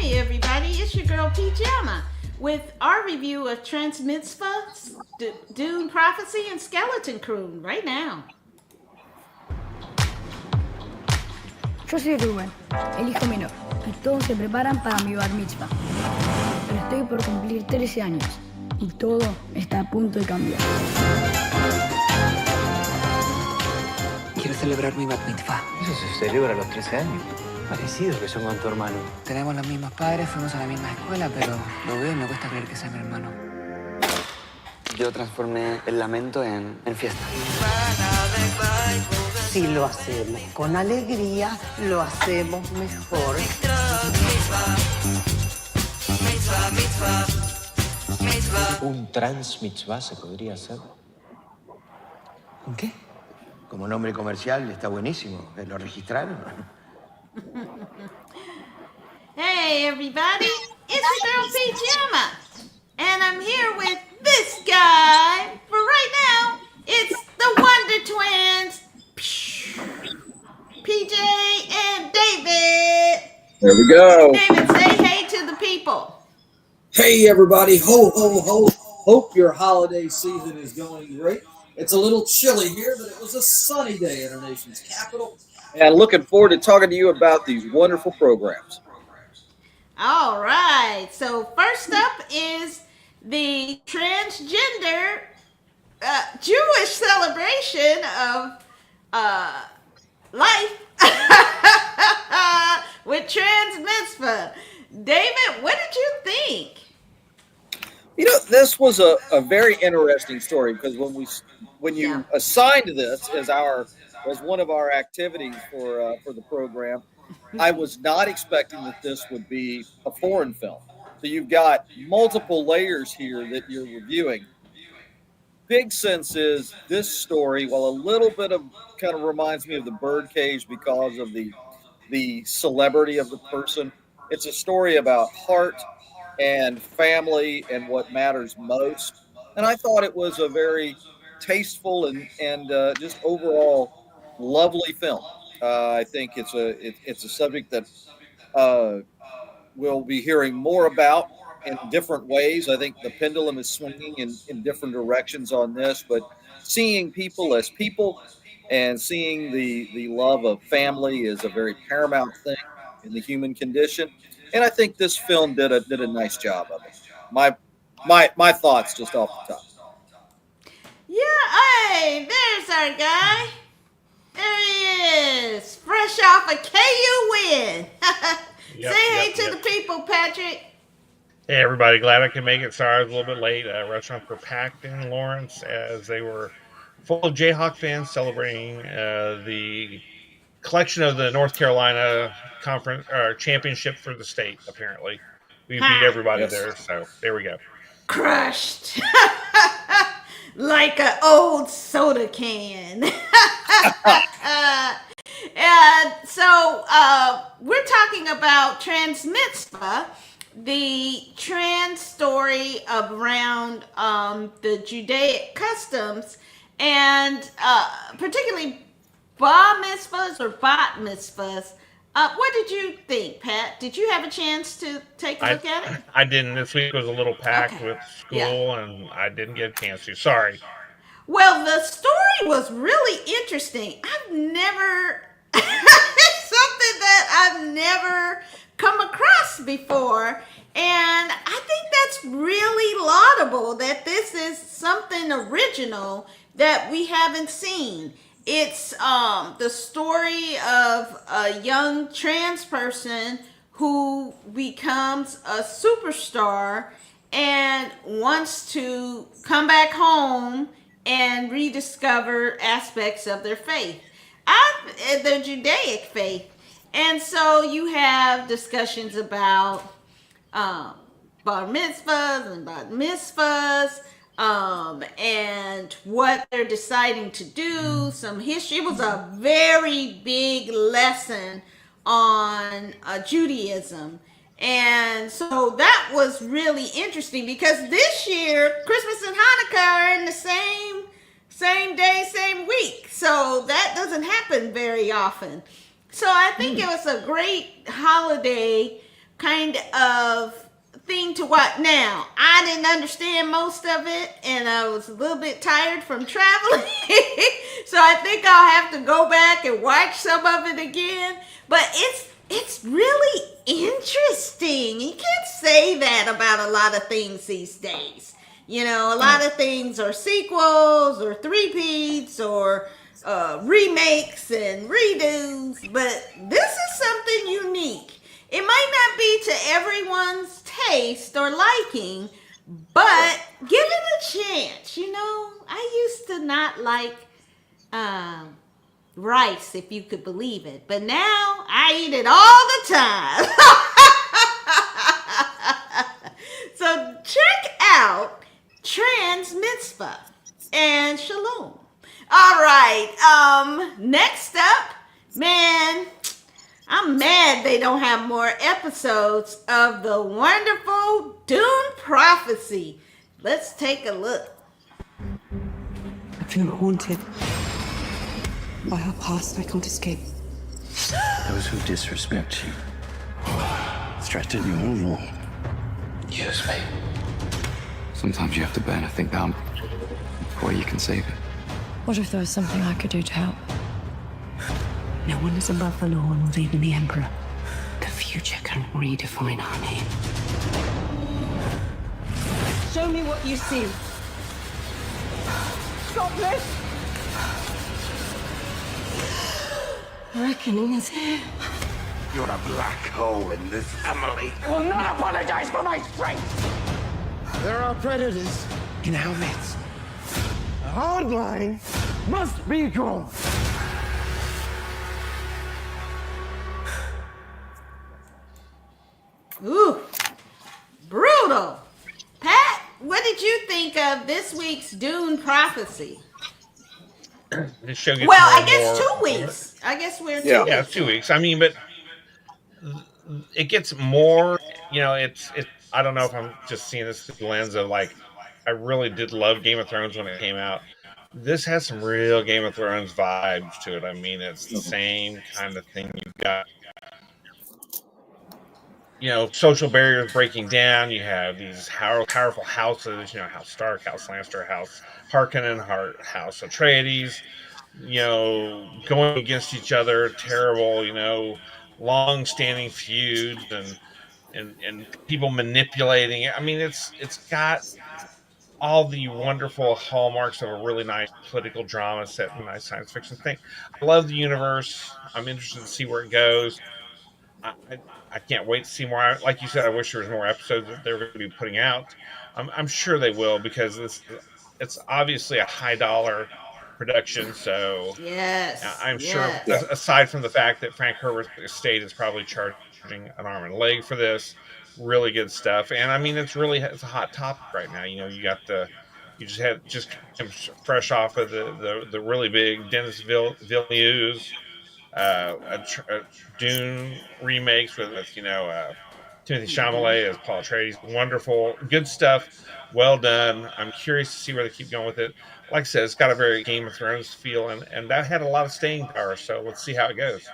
Hey everybody, it's your girl Pajama with our review of Transmitzvah, Dune Prophecy, and Skeleton Crew right now. Yo soy Rubén, el hijo menor, y todos se preparan para mi bar mitzvah. Pero estoy por cumplir 13 años y todo está a punto de cambiar. Quiero celebrar mi bar mitzvah. Eso se celebra a los 13 años. Parecido que son con tu hermano. Tenemos los mismos padres, fuimos a la misma escuela, pero lo veo y me cuesta creer que sea mi hermano. Yo transformé el lamento en fiesta. Si lo hacemos con alegría, lo hacemos mejor. Un Transmitzvah se podría hacer. ¿Un qué? Como nombre comercial está buenísimo. ¿Lo registraron? Hey everybody, it's your girl Pajama, and I'm here with this guy. For right now, it's the Wonder Twins, PJ and David. There we go. David, say hey to the people. Hey, everybody. Ho, ho, ho. Hope your holiday season is going great. It's a little chilly here, but it was a sunny day in our nation's capital. And looking forward to talking to you about these wonderful programs. All right. So first up is the transgender Jewish celebration of life with Transmitzvah. David, what did you think? You know, this was a very interesting story because when you assigned this as one of our activities for the program, I was not expecting that this would be a foreign film. So you've got multiple layers here that you're reviewing. Big sense is this story, while a little bit of kind of reminds me of the Birdcage because of the celebrity of the person, it's a story about heart and family and what matters most. And I thought it was a very tasteful and just overall lovely film. I think it's a subject that we'll be hearing more about in different ways. I think the pendulum is swinging in different directions on this, but seeing people as people and seeing the love of family is a very paramount thing in the human condition. And I think this film did a nice job of it. My thoughts just off the top. Yeah, hey, there's our guy. There he is, fresh off a KU win. Say hey to the people, Patrick. Hey everybody, glad I can make it. Sorry I was a little bit late. Restaurants were packed in Lawrence as they were full of Jayhawk fans celebrating the collection of the North Carolina conference championship for the state. Apparently, we beat everybody there, so there we go. Crushed like an old soda can. And so we're talking about Transmitzvah, the trans story around the Judaic customs, and particularly bar mitzvahs or bat mitzvahs. What did you think, Pat? Did you have a chance to take a look at it? I didn't. This week was a little packed with school, and I didn't get a chance to. Sorry. Well, the story was really interesting. It's something that I've never come across before. And I think that's really laudable that this is something original that we haven't seen. It's the story of a young trans person who becomes a superstar and wants to come back home and rediscover aspects of their faith, their Judaic faith. And so you have discussions about bar mitzvahs and bat mitzvahs, and what they're deciding to do, some history. It was a very big lesson on Judaism. And so that was really interesting because this year, Christmas and Hanukkah are in the same day, same week. So that doesn't happen very often. So I think it was a great holiday kind of thing to watch. Now, I didn't understand most of it, and I was a little bit tired from traveling. So I think I'll have to go back and watch some of it again. But it's really interesting. You can't say that about a lot of things these days. You know, a lot of things are sequels or three-peats or remakes and redos, but this is something unique. It might not be to everyone's taste or liking, but give it a chance. You know, I used to not like rice, if you could believe it, but now I eat it all the time. So check out Transmitzvah and Shalom. All right, next up, man, I'm mad they don't have more episodes of the wonderful Dune Prophecy. Let's take a look. I feel haunted by our past I can't escape. Those who disrespect you threaten your rule. Use me. Sometimes you have to burn a thing down before you can save it. What if there was something I could do to help? No one is above the law, not even the Emperor. The future can redefine our name. Show me what you see. Stop this! Reckoning is here. You're a black hole in this family. I will not apologize for my strength. There are predators in our midst. The hard line must be drawn. Ooh, brutal. Pat, what did you think of this week's Dune Prophecy? This show gets Well, I more guess and more- 2 weeks. I guess we're 2 Yeah. weeks. Yeah, 2 weeks. I mean, but it gets more. You know, it's. I don't know if I'm just seeing this through the lens of like, I really did love Game of Thrones when it came out. This has some real Game of Thrones vibes to it. I mean, it's the same kind of thing. You've got, you know, social barriers breaking down. You have these powerful houses. You know, House Stark, House Lannister, House Harkonnen, House Atreides. You know, going against each other, terrible. You know, long-standing feuds and people manipulating it. I mean, it's got all the wonderful hallmarks of a really nice political drama set in a nice science fiction thing. I love the universe. I'm interested to see where it goes. I can't wait to see more. Like you said, I wish there was more episodes that they were going to be putting out. I'm sure they will, because it's obviously a high dollar production. So Yes. I'm yes. sure, aside from the fact that Frank Herbert's estate is probably charging an arm and a leg for this, really good stuff. And I mean, it's a hot topic right now. You know, you just came fresh off of the really big Dennis Villeneuve's a Dune remakes with Timothy Chalamet as Paul Atreides. Wonderful, good stuff. Well done. I'm curious to see where they keep going with it. Like I said, it's got a very Game of Thrones feel, and that had a lot of staying power. So let's see how it goes.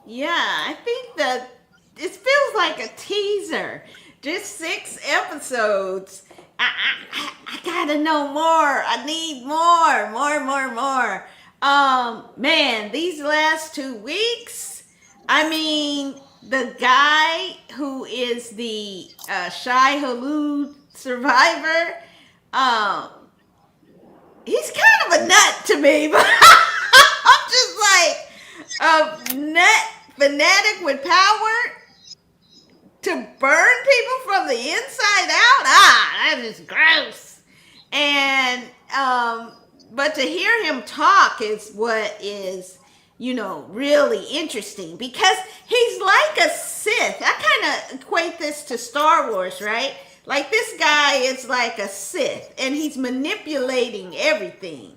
Yeah, I think that it feels like a teaser. Just 6 episodes. I gotta know more. I need more. Man, these last 2 weeks, I mean, the guy who is the Shai Hulud survivor, he's kind of a nut to me, but I'm just like a nut fanatic with power to burn people from the inside out. That is gross. And but to hear him talk is what is, really interesting, because he's like a Sith. I kind of equate this to Star Wars, right? Like, this guy is like a Sith, and he's manipulating everything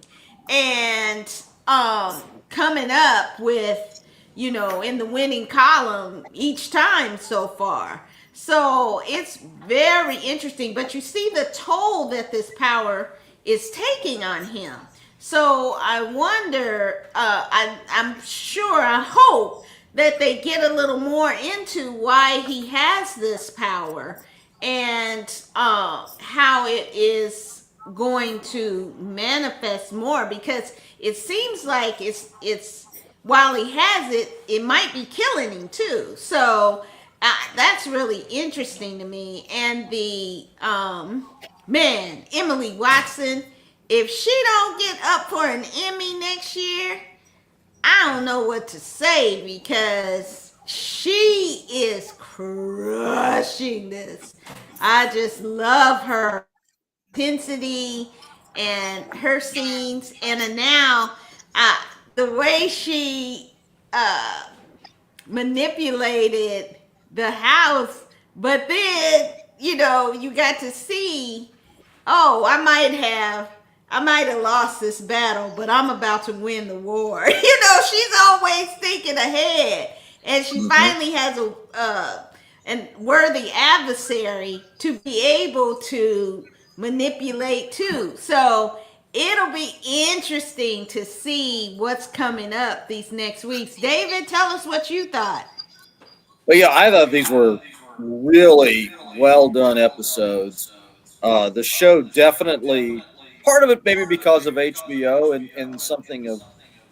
and coming up with, in the winning column each time so far. So it's very interesting, but you see the toll that this power is taking on him. So I wonder, I'm sure, I hope that they get a little more into why he has this power and how it is going to manifest more, because it seems like it's while he has it, it might be killing him too. So that's really interesting to me. And the man, Emily Watson, if she don't get up for an Emmy next year, I don't know what to say, because she is crushing this. I just love her intensity and her scenes, and now the way she manipulated the house, but then you got to see, oh, I might have lost this battle, but I'm about to win the war. She's always thinking ahead, and she finally has a worthy adversary to be able to manipulate too. So it'll be interesting to see what's coming up these next weeks. David, tell us what you thought. But yeah, I thought these were really well done episodes. The show definitely, part of it maybe because of HBO and something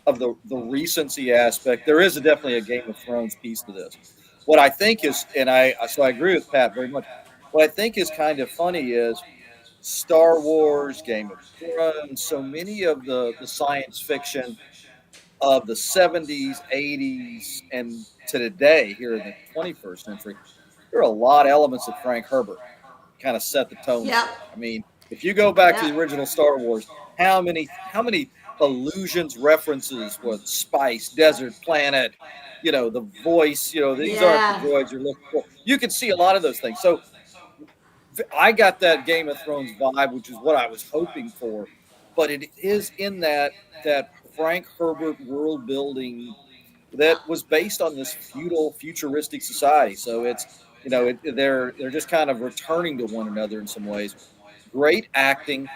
of the recency aspect. There is definitely a Game of Thrones piece to this. What I think is, and I agree with Pat very much. What I think is kind of funny is Star Wars, Game of Thrones, so many of the science fiction of the 70s, 80s, and to today here in the 21st century, there are a lot of elements that Frank Herbert kind of set the tone for. I mean, if you go back to the original Star Wars, how many allusions, references with spice, desert, planet, the voice, these aren't the droids you're looking for. You can see a lot of those things. So I got that Game of Thrones vibe, which is what I was hoping for, but it is in that Frank Herbert world building that was based on this feudal, futuristic society. So it's they're just kind of returning to one another in some ways. Great acting.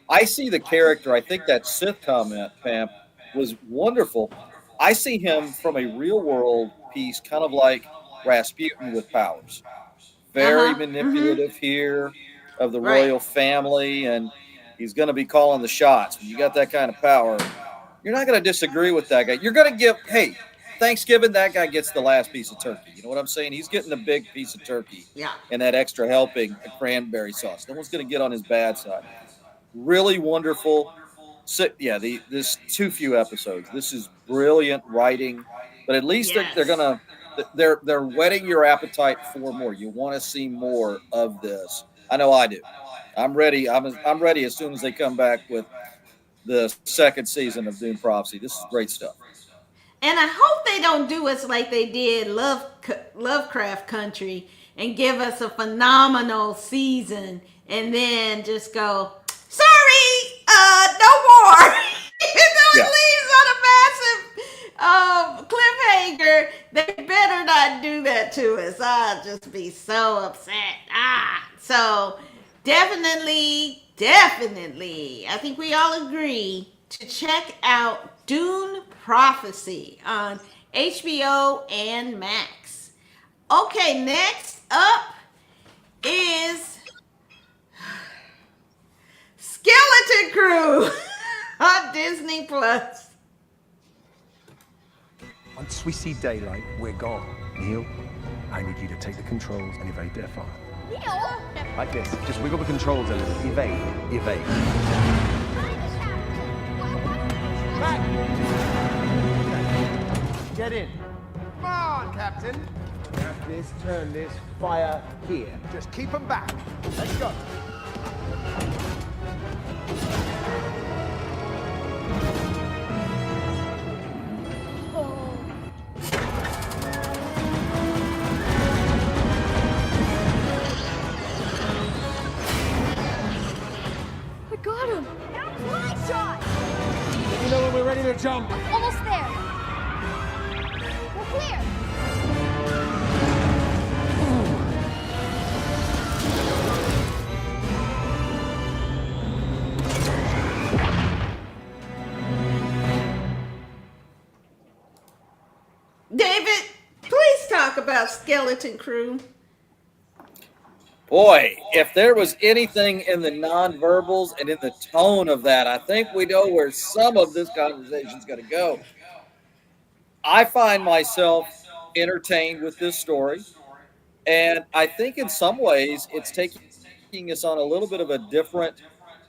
I see the character. I think that Sith comment, Pam, was wonderful. I see him from a real world piece, kind of like Rasputin with powers. Very manipulative here of the royal family, and he's going to be calling the shots. When you got that kind of power, you're not going to disagree with that guy. You're going to give, hey, Thanksgiving, that guy gets the last piece of turkey. You know what I'm saying? He's getting a big piece of turkey and that extra helping of cranberry sauce. No one's going to get on his bad side. Really wonderful. So, yeah, this too few episodes. This is brilliant writing, but at least they're whetting your appetite for more. You want to see more of this. I know I do. I'm ready. I'm ready as soon as they come back with the second season of Dune Prophecy. This is great stuff. And I hope they don't do us like they did Lovecraft Country and give us a phenomenal season and then just go, sorry, no more. It leaves on a massive cliffhanger. They better not do that to us. I'll just be so upset. So definitely, I think we all agree to check out Dune Prophecy on HBO and Max. Okay, next up is Skeleton Crew on Disney Plus. Once we see daylight, we're gone. Neil, I need you to take the controls and evade their fire. Neil! Like this. Just wiggle the controls a little. Evade. Get in. Come on, Captain. Grab this, turn this, fire here. Just keep them back. Let's go. I got him. My shot. Let me know when we're ready to jump. Almost there. We're clear. David, talk about Skeleton Crew. Boy, if there was anything in the nonverbals and in the tone of that, I think we know where some of this conversation is going to go. I find myself entertained with this story, and I think in some ways it's taking us on a little bit of a different,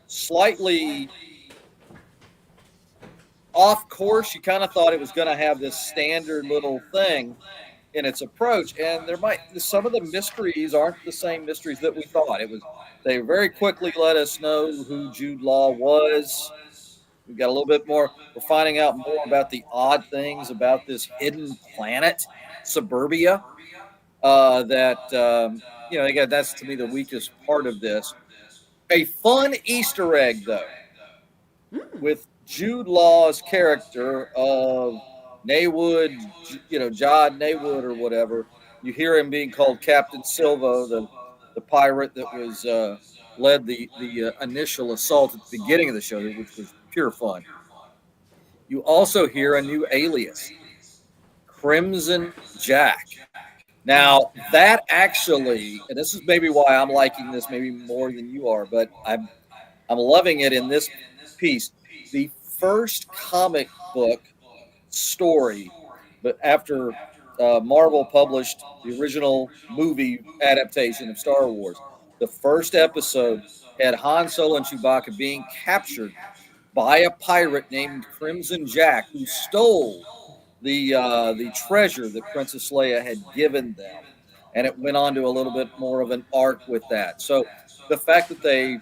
slightly off course. You kind of thought it was going to have this standard little thing in its approach, and there might some of the mysteries aren't the same mysteries that we thought. They very quickly let us know who Jude Law was. We got a little bit more. We're finding out more about the odd things about this hidden planet, Suburbia. That's to me the weakest part of this. A fun Easter egg though, with Jude Law's character of Naywood, John Naywood or whatever. You hear him being called Captain Silva, the pirate that was led the initial assault at the beginning of the show, which was pure fun. You also hear a new alias, Crimson Jack. Now that actually, and this is maybe why I'm liking this maybe more than you are, but I'm loving it in this piece. The first comic book story, but after Marvel published the original movie adaptation of Star Wars, the first episode had Han Solo and Chewbacca being captured by a pirate named Crimson Jack, who stole the treasure that Princess Leia had given them, and it went on to a little bit more of an arc with that. So the fact that they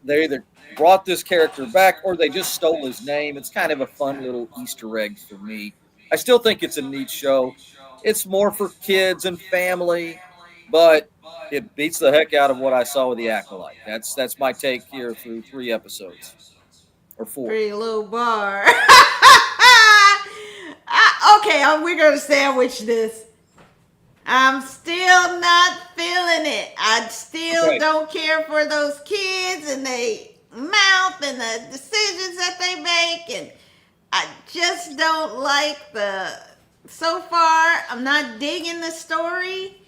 either brought this character back or they just stole his name, it's kind of a fun little Easter egg for me. I still think it's a neat show. It's more for kids and family, but it beats the heck out of what I saw with the Acolyte. That's my take here through 3 episodes or 4. Pretty low bar. Okay, we're gonna sandwich this. I'm still not feeling it. I still don't care for those kids and they mouth and the decisions that they make, and I just don't like so far I'm not digging the story.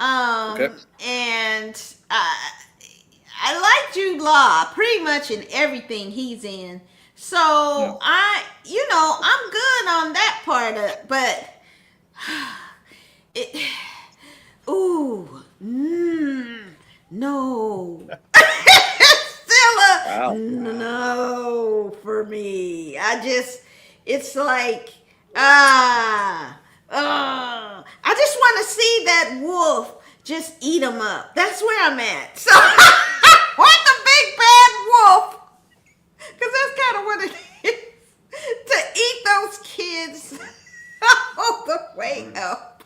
And I like Jude Law pretty much in everything he's in. So I'm good on that part of it, but no. Still a no for me. It's like, I just want to see that wolf just eat him up. That's where I'm at. So, I want the big bad wolf, because that's kind of what it is, to eat those kids all the way up.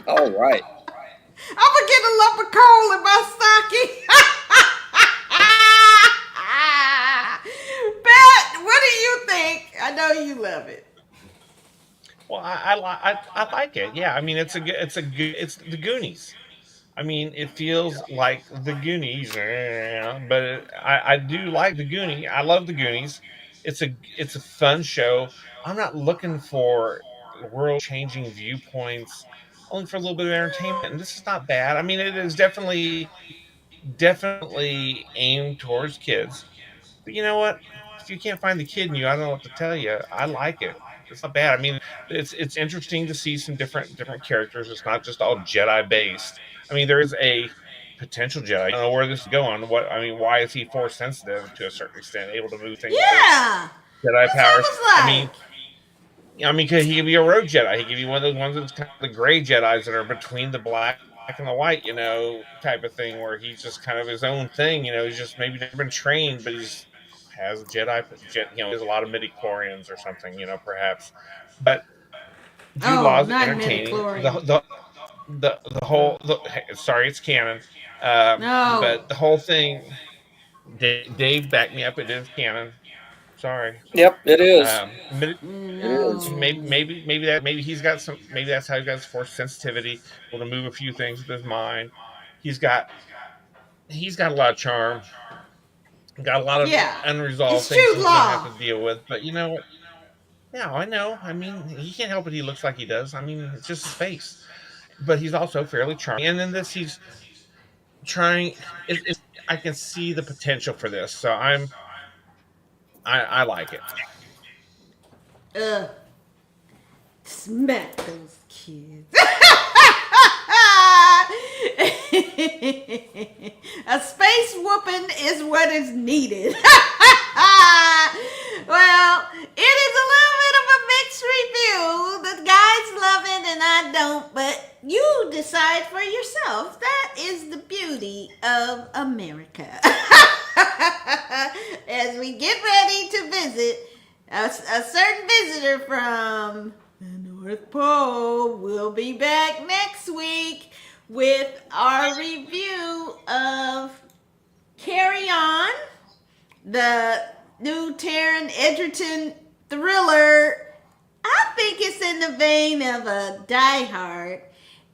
All right. I'm going to get a lump of coal in my stocking. Pat, what do you think? I know you love it. Well, I like it. Yeah, I mean, it's the Goonies. I mean, it feels like the Goonies, but I do like the Goonies. I love the Goonies. It's a fun show. I'm not looking for world changing viewpoints, only for a little bit of entertainment. And this is not bad. I mean, it is definitely aimed towards kids. But you know what? If you can't find the kid in you, I don't know what to tell you. I like it. It's not bad. I mean, it's interesting to see some different characters. It's not just all Jedi based. I mean, there is a potential Jedi. I don't know where this is going. Why is he force sensitive to a certain extent, able to move things? Yeah, Jedi powers. Like. I mean, cause he could be a rogue Jedi. He could be one of those ones that's kind of the gray Jedis that are between the black and the white, type of thing, where he's just kind of his own thing. He's just maybe never been trained, but he's has Jedi. There's a lot of midi-chlorians or something, perhaps. But Jude Law's entertaining. Sorry, it's canon. No. But the whole thing, Dave backed me up. It is canon. Sorry. Yep, it is. It is. Maybe he's got some. Maybe that's how he got his force sensitivity, able to move a few things with his mind. He's got a lot of charm. Got a lot of unresolved things he's gonna have to deal with. But you know what? Yeah, I know. I mean, he can't help it. He looks like he does. I mean, it's just his face. but he's also fairly charming. And in this, he's trying. I can see the potential for this, so I like it. Smack those kids. A space whooping is what is needed. Well, it is a little bit of a mixed review. The guys love it and I don't, but you decide for yourself. That is the beauty of America. As we get ready to visit, a certain visitor from the North Pole will be back next week with our review of Carry On, the new Taron Egerton thriller. I think it's in the vein of a Die Hard.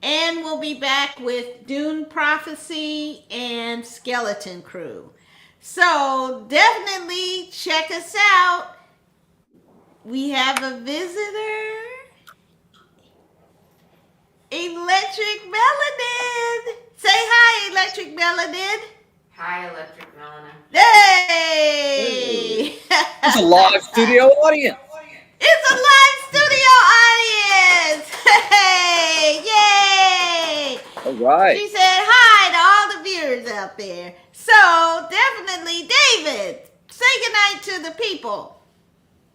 And we'll be back with Dune Prophecy and Skeleton Crew. So definitely check us out. We have a visitor. Electric Melanin. Say hi, Electric Melanin. Hi, Electric Melanin. Hey! It's a live studio audience. It's a live studio audience. Hey! Yay! All right. She said hi to all the viewers out there. So definitely, David, say goodnight to the people.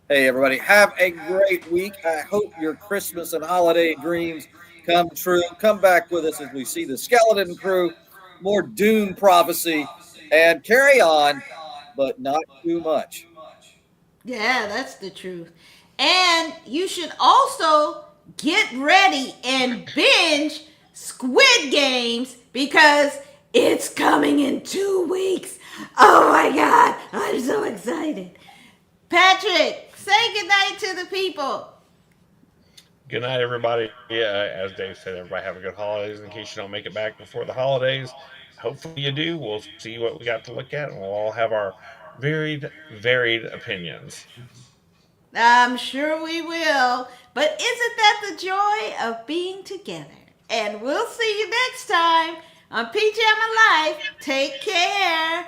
Hey, everybody. Have a great week. I hope your Christmas and holiday dreams come true. Come back with us as we see the Skeleton Crew, more Dune Prophecy, and Carry On, but not too much. Yeah, that's the truth. And you should also get ready and binge Squid Games because it's coming in 2 weeks. Oh my God, I'm so excited. Patrick, say goodnight to the people. Good night, everybody. Yeah, as Dave said, everybody have a good holidays. In case you don't make it back before the holidays, hopefully you do. We'll see what we got to look at, and we'll all have our varied opinions. I'm sure we will. But isn't that the joy of being together? And we'll see you next time on Pajama Life. Take care.